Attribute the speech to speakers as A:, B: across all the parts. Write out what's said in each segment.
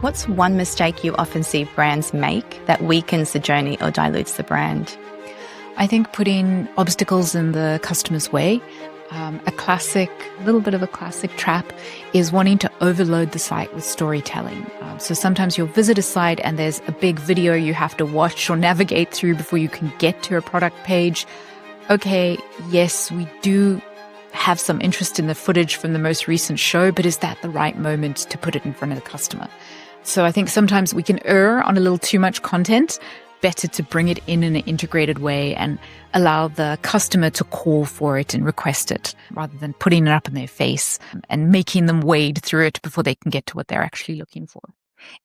A: What's one mistake you often see brands make that weakens the journey or dilutes the brand?
B: I think putting obstacles in the customer's way. Little bit of a classic trap is wanting to overload the site with storytelling. So sometimes you'll visit a site and there's a big video you have to watch or navigate through before you can get to a product page. Okay, yes, we do have some interest in the footage from the most recent show, but is that the right moment to put it in front of the customer? So I think sometimes we can err on a little too much content. Better to bring it in an integrated way and allow the customer to call for it and request it rather than putting it up in their face and making them wade through it before they can get to what they're actually looking for.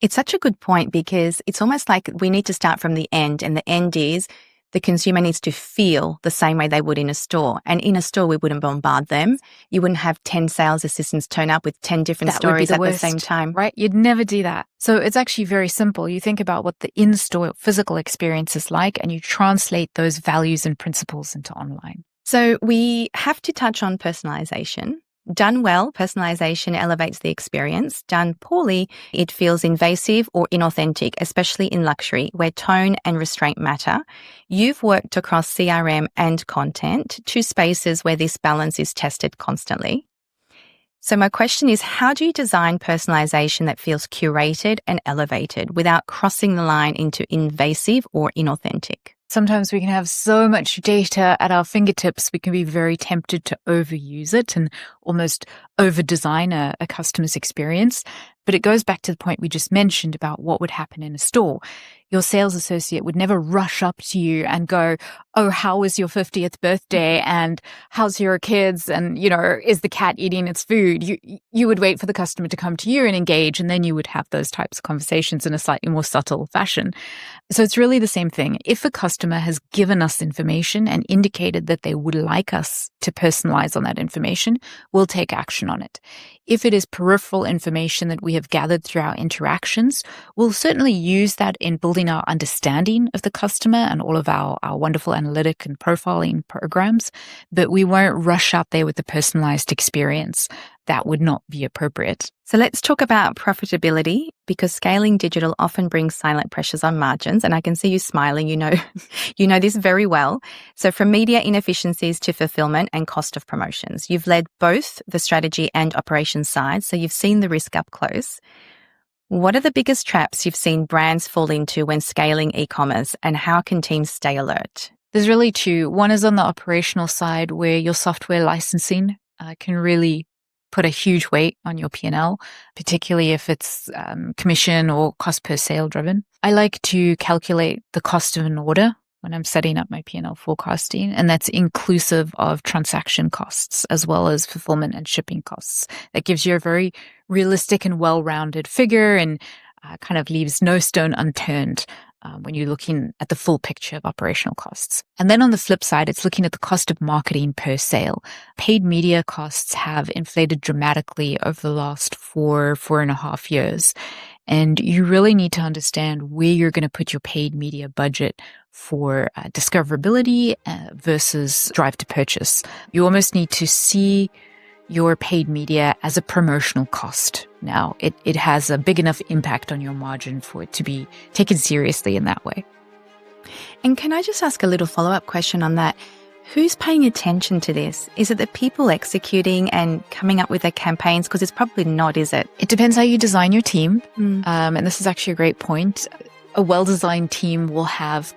A: It's such a good point because it's almost like we need to start from the end, and the end is the consumer needs to feel the same way they would in a store. And in a store, we wouldn't bombard them. You wouldn't have 10 sales assistants turn up with 10 different stories at the same time.
B: Right? You'd never do that. So it's actually very simple. You think about what the in-store physical experience is like, and you translate those values and principles into online.
A: So we have to touch on personalization. Done well, personalization elevates the experience. Done poorly, it feels invasive or inauthentic, especially in luxury, where tone and restraint matter. You've worked across CRM and content, two spaces where this balance is tested constantly. So my question is, how do you design personalization that feels curated and elevated without crossing the line into invasive or inauthentic?
B: Sometimes we can have so much data at our fingertips, we can be very tempted to overuse it and almost over-design a customer's experience. But it goes back to the point we just mentioned about what would happen in a store. Your sales associate would never rush up to you and go, oh, how was your 50th birthday? And how's your kids? And, is the cat eating its food? You would wait for the customer to come to you and engage, and then you would have those types of conversations in a slightly more subtle fashion. So it's really the same thing. If a customer has given us information and indicated that they would like us to personalize on that information, we'll take action on it. If it is peripheral information that we have gathered through our interactions, we'll certainly use that in building our understanding of the customer and all of our wonderful analytic and profiling programs, but we won't rush out there with the personalized experience. That would not be appropriate.
A: So let's talk about profitability, because scaling digital often brings silent pressures on margins. And I can see you smiling, you know this very well. So from media inefficiencies to fulfillment and cost of promotions, you've led both the strategy and operations sides. So you've seen the risk up close. What are the biggest traps you've seen brands fall into when scaling e-commerce, and how can teams stay alert?
B: There's really two. One is on the operational side, where your software licensing can really put a huge weight on your P&L, particularly if it's commission or cost per sale driven. I like to calculate the cost of an order when I'm setting up my P&L forecasting, and that's inclusive of transaction costs as well as fulfillment and shipping costs. That gives you a very realistic and well-rounded figure, and kind of leaves no stone unturned when you're looking at the full picture of operational costs. And then on the flip side, it's looking at the cost of marketing per sale. Paid media costs have inflated dramatically over the last 4.5 years. And you really need to understand where you're going to put your paid media budget for discoverability versus drive to purchase. You almost need to see your paid media as a promotional cost. Now, it has a big enough impact on your margin for it to be taken seriously in that way.
A: And can I just ask a little follow-up question on that? Who's paying attention to this? Is it the people executing and coming up with their campaigns? Because it's probably not, is it?
B: It depends how you design your team. And this is actually a great point. A well-designed team will have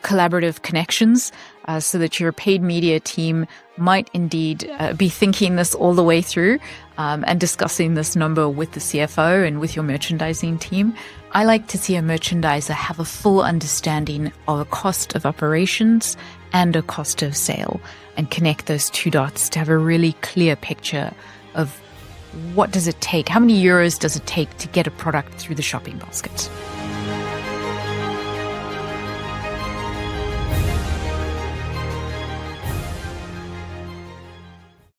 B: collaborative connections so that your paid media team might indeed be thinking this all the way through and discussing this number with the CFO and with your merchandising team. I like to see a merchandiser have a full understanding of a cost of operations and a cost of sale, and connect those two dots to have a really clear picture of what does it take, how many euros does it take to get a product through the shopping basket.